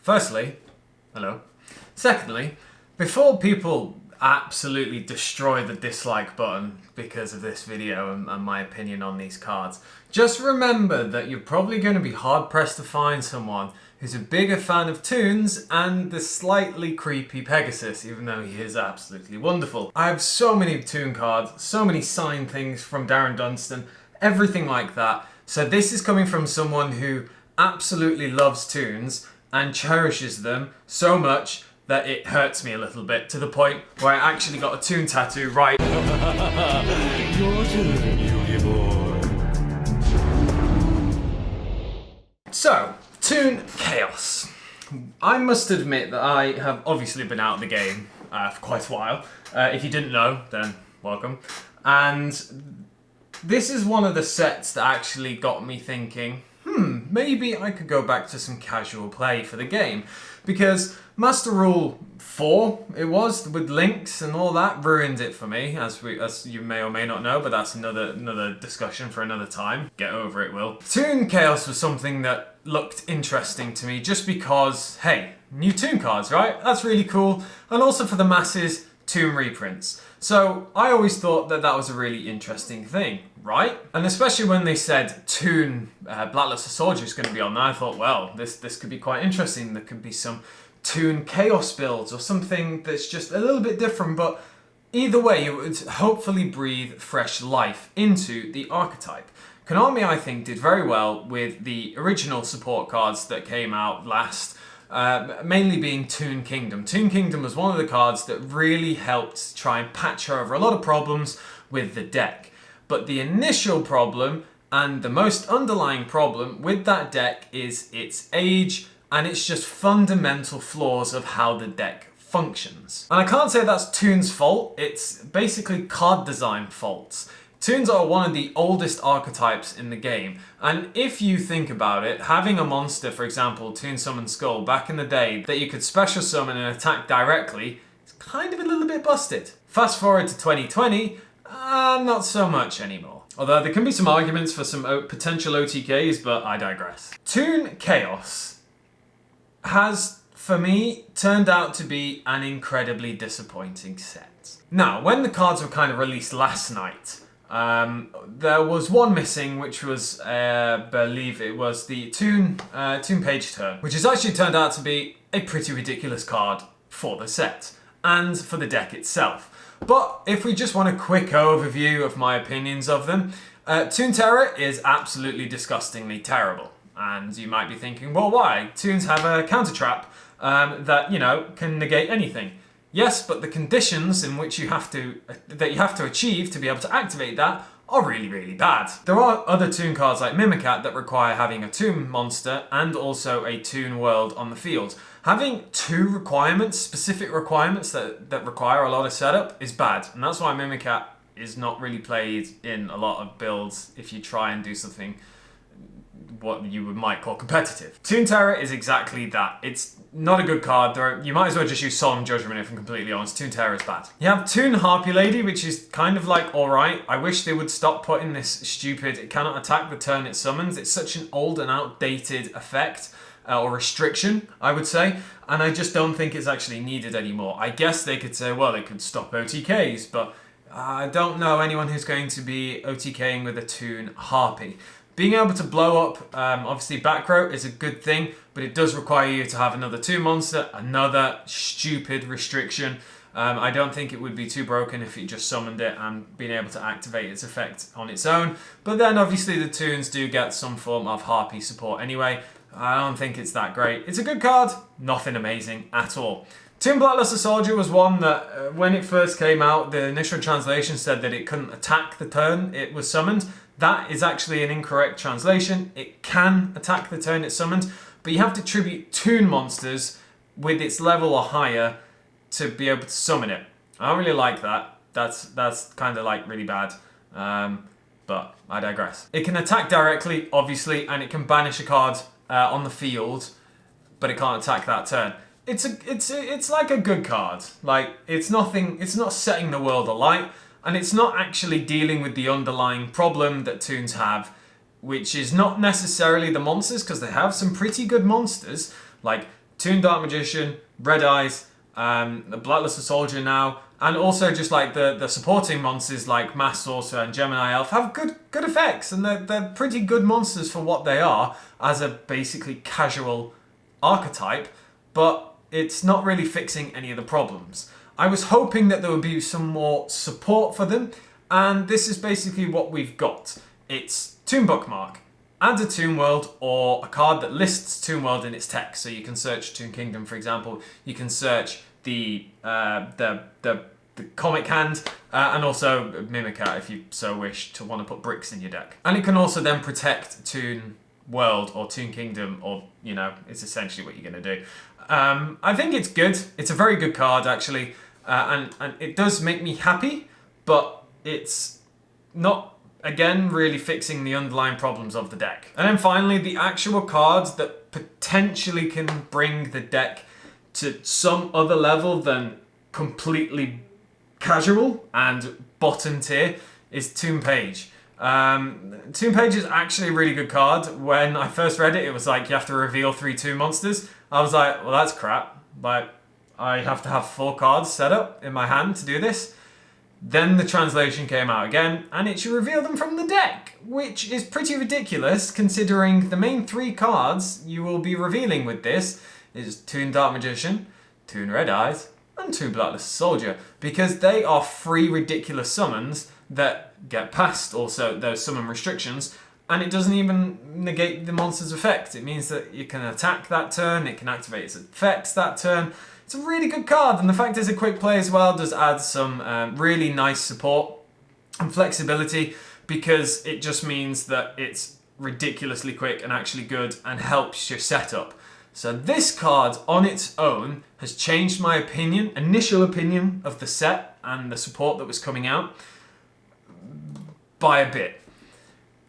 Firstly, hello. Secondly, before people absolutely destroy the dislike button because of this video and my opinion on these cards, just remember that you're probably going to be hard pressed to find someone who's a bigger fan of Toons and the slightly creepy Pegasus, even though he is absolutely wonderful. I have so many Toon cards, so many signed things from Darren Dunstan, everything like that. So this is coming from someone who absolutely loves Toons and cherishes them so much that it hurts me a little bit, to the point where I actually got a Toon tattoo right. Your turn, Yugi boy. So, Toon Chaos. I must admit that I have obviously been out of the game for quite a while. If you didn't know, then welcome. And this is one of the sets that actually got me thinking, maybe I could go back to some casual play for the game. Because Master Rule 4, it was, with links and all that, ruined it for me, as you may or may not know, but that's another discussion for another time. Get over it, Will. Toon Chaos was something that looked interesting to me just because, hey, new Toon cards, right? That's really cool. And also for the masses, Toon reprints. So I always thought that that was a really interesting thing, right? And especially when they said Toon Blackluster Soldier is going to be on there, I thought, well, this could be quite interesting. There could be some Toon Chaos builds or something that's just a little bit different, but either way, it would hopefully breathe fresh life into the archetype. Konami, I think, did very well with the original support cards that came out last. Mainly being Toon Kingdom. Toon Kingdom was one of the cards that really helped try and patch over a lot of problems with the deck. But the initial problem and the most underlying problem with that deck is its age and it's just fundamental flaws of how the deck functions. And I can't say that's Toon's fault, it's basically card design faults. Toons are one of the oldest archetypes in the game, and if you think about it, having a monster, for example, Toon Summon Skull, back in the day, that you could special summon and attack directly, is kind of a little bit busted. Fast forward to 2020, not so much anymore. Although there can be some arguments for some potential OTKs, but I digress. Toon Chaos has, for me, turned out to be an incredibly disappointing set. Now, when the cards were kind of released last night, there was one missing, which was, I believe it was the Toon Page Turn, which has actually turned out to be a pretty ridiculous card for the set, and for the deck itself. But if we just want a quick overview of my opinions of them, Toon Terror is absolutely disgustingly terrible. And you might be thinking, well, why? Toons have a counter trap that, you know, can negate anything. Yes, but the conditions in which you have to achieve to be able to activate that are really, really bad. There are other Toon cards like Mimicat that require having a Toon monster and also a Toon world on the field. Having two requirements, specific requirements that require a lot of setup is bad. And that's why Mimicat is not really played in a lot of builds if you try and do something what you might call competitive. Toon Terror is exactly that. It's not a good card. You might as well just use Solemn Judgment if I'm completely honest. Toon Terror is bad. You have Toon Harpy Lady, which is kind of like alright. I wish they would stop putting this stupid, it cannot attack the turn it summons. It's such an old and outdated effect. Or restriction, I would say, and I just don't think it's actually needed anymore. I guess they could say, well, they could stop OTKs, but I don't know anyone who's going to be OTKing with a Toon Harpy. Being able to blow up, obviously back row is a good thing, but it does require you to have another Toon monster, another stupid restriction. I don't think it would be too broken if you just summoned it and being able to activate its effect on its own. But then obviously the Toons do get some form of Harpy support anyway. I don't think it's that great. It's a good card, nothing amazing at all. Toon Blackluster Soldier was one that, when it first came out, the initial translation said that it couldn't attack the turn it was summoned. That is actually an incorrect translation. It can attack the turn it's summoned, but you have to tribute Toon monsters with its level or higher to be able to summon it. I don't really like that. That's kind of like really bad. But I digress. It can attack directly, obviously, and it can banish a card on the field, but it can't attack that turn. It's like a good card. Like it's not setting the world alight, and it's not actually dealing with the underlying problem that Toons have, which is not necessarily the monsters, because they have some pretty good monsters like Toon Dark Magician, Red Eyes, the Blackluster Soldier now, and also just like the supporting monsters like Mass Sorcerer and Gemini Elf have good effects, and they're pretty good monsters for what they are as a basically casual archetype, but it's not really fixing any of the problems. I was hoping that there would be some more support for them, and this is basically what we've got. It's Toon Bookmark. Add a Toon World or a card that lists Toon World in its text. So you can search Toon Kingdom, for example. You can search the Comic Hand and also Mimicat if you so wish to want to put bricks in your deck. And it can also then protect Toon World or Toon Kingdom, or, you know, it's essentially what you're going to do. I think it's good. It's a very good card, actually. And it does make me happy, but it's not, again, really fixing the underlying problems of the deck. And then finally, the actual cards that potentially can bring the deck to some other level than completely casual and bottom tier is Toon Page. Toon Page is actually a really good card. When I first read it, it was like you have to reveal 3 Toon monsters. I was like, well, that's crap. Like, I have to have 4 cards set up in my hand to do this. Then the translation came out again, and it should reveal them from the deck, which is pretty ridiculous considering the main 3 cards you will be revealing with this is Toon Dark Magician, Toon Red Eyes, and Toon Blackluster Soldier, because they are 3 ridiculous summons that get past also those summon restrictions, and it doesn't even negate the monster's effect. It means that you can attack that turn, it can activate its effects that turn. It's a really good card, and the fact it's a quick play as well does add some really nice support and flexibility, because it just means that it's ridiculously quick and actually good and helps your setup. So this card on its own has changed my initial opinion of the set and the support that was coming out by a bit.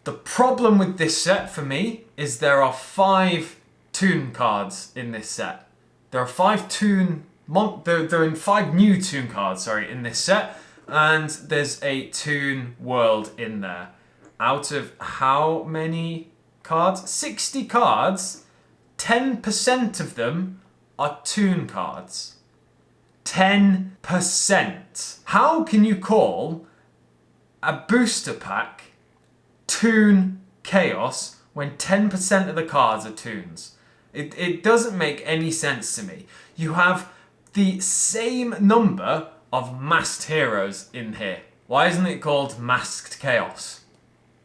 The problem with this set for me is there are 5 Toon cards in this set. There are 5 Toon... They're in 5 new Toon cards, in this set. And there's a Toon World in there. Out of how many cards? 60 cards. 10% of them are Toon cards. 10%. How can you call a booster pack Toon Chaos when 10% of the cards are Toons? It doesn't make any sense to me. You have the same number of masked heroes in here. Why isn't it called Masked Chaos?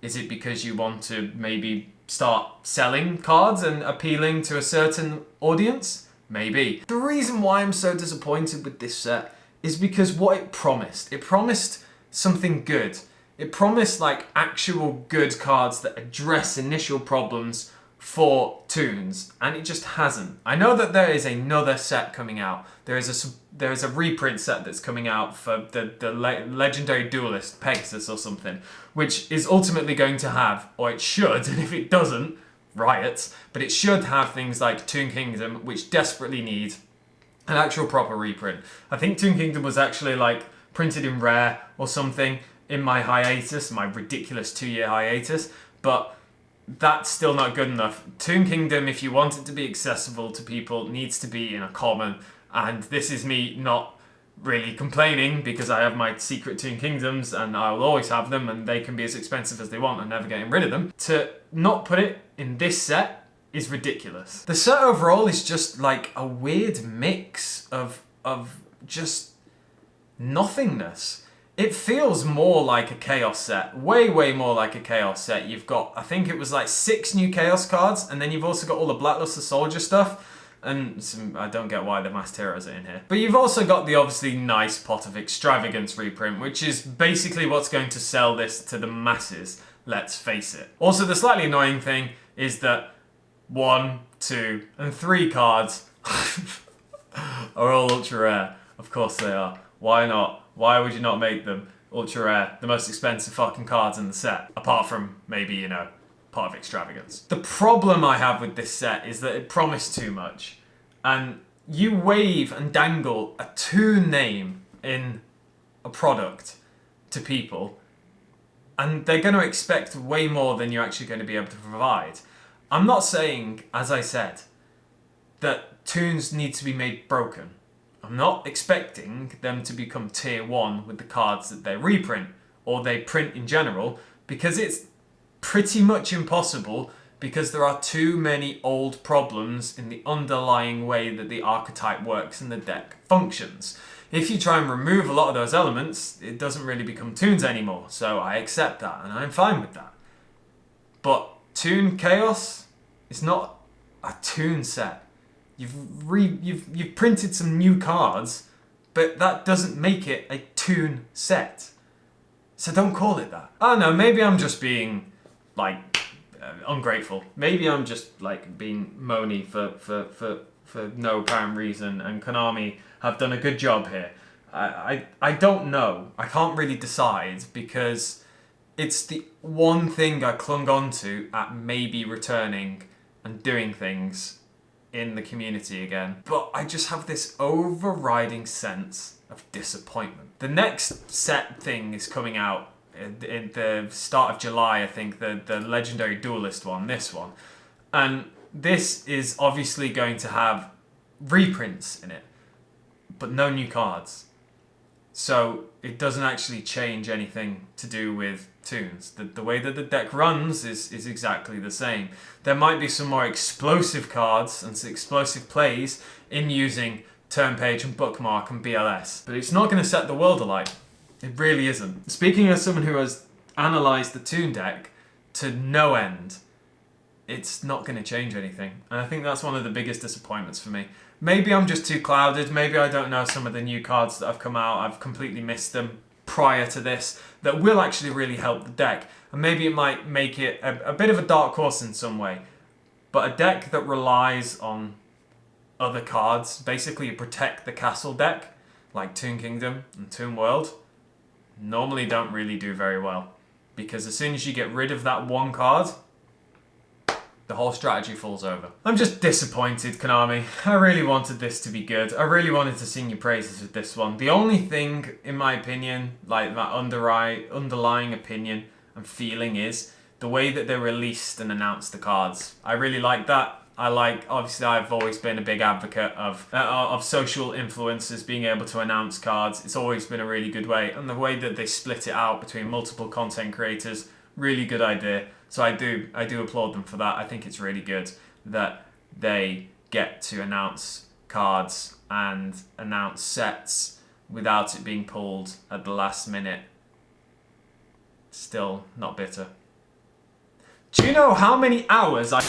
Is it because you want to maybe start selling cards and appealing to a certain audience? Maybe. The reason why I'm so disappointed with this set is because what it promised. It promised something good. It promised like actual good cards that address initial problems for Toons, and it just hasn't. I know that there is another set coming out. There is a reprint set that's coming out for the legendary duelist Pegasus or something, which is ultimately going to have, or it should, and if it doesn't, riots, but it should have things like Toon Kingdom, which desperately need an actual proper reprint. I think Toon Kingdom was actually like printed in rare or something in my hiatus, my ridiculous 2-year hiatus, but that's still not good enough. Toon Kingdom, if you want it to be accessible to people, needs to be in a common. And this is me not really complaining, because I have my secret Toon Kingdoms and I will always have them, and they can be as expensive as they want. I'm never getting rid of them. To not put it in this set is ridiculous. The set overall is just like a weird mix of just nothingness. It feels more like a Chaos set. Way, way more like a Chaos set. You've got, I think it was like 6 new Chaos cards, and then you've also got all the Blackluster Soldier stuff, and some, I don't get why the Masked Heroes are in here. But you've also got the obviously nice Pot of Extravagance reprint, which is basically what's going to sell this to the masses, let's face it. Also, the slightly annoying thing is that 1, 2, and 3 cards are all ultra rare. Of course they are. Why not? Why would you not make them ultra rare, the most expensive fucking cards in the set? Apart from maybe, you know, Pot of Extravagance. The problem I have with this set is that it promised too much. And you wave and dangle a Toon name in a product to people, and they're going to expect way more than you're actually going to be able to provide. I'm not saying, as I said, that Toons need to be made broken. I'm not expecting them to become tier 1 with the cards that they reprint, or they print in general, because it's pretty much impossible, because there are too many old problems in the underlying way that the archetype works and the deck functions. If you try and remove a lot of those elements, it doesn't really become Toons anymore, so I accept that, and I'm fine with that. But Toon Chaos is not a Toon set. You've printed some new cards, but that doesn't make it a Toon set. So don't call it that. I don't know, maybe I'm just being, like, ungrateful. Maybe I'm just, like, being moany for no apparent reason, and Konami have done a good job here. I don't know. I can't really decide, because it's the one thing I clung on to at maybe returning and doing things in the community again. But I just have this overriding sense of disappointment. The next set thing is coming out in the start of July, I think, the Legendary Duelist one, this one. And this is obviously going to have reprints in it, but no new cards. So it doesn't actually change anything to do with Toons. The way that the deck runs is exactly the same. There might be some more explosive cards and some explosive plays in using Turn Page and Bookmark and BLS, but it's not going to set the world alight. It really isn't. Speaking as someone who has analysed the Toon deck to no end, it's not going to change anything. And I think that's one of the biggest disappointments for me. Maybe I'm just too clouded. Maybe I don't know some of the new cards that have come out. I've completely missed them prior to this that will actually really help the deck. And maybe it might make it a bit of a dark horse in some way. But a deck that relies on other cards, basically protect the castle deck, like Toon Kingdom and Toon World, normally don't really do very well. Because as soon as you get rid of that one card, the whole strategy falls over. I'm just disappointed, Konami. I really wanted this to be good. I really wanted to sing your praises with this one. The only thing, in my opinion, like that underlying opinion and feeling, is the way that they released and announced the cards. I really like that. Obviously I've always been a big advocate of social influencers being able to announce cards. It's always been a really good way. And the way that they split it out between multiple content creators, really good idea. So I do applaud them for that. I think it's really good that they get to announce cards and announce sets without it being pulled at the last minute. Still not bitter. Do you know how many hours I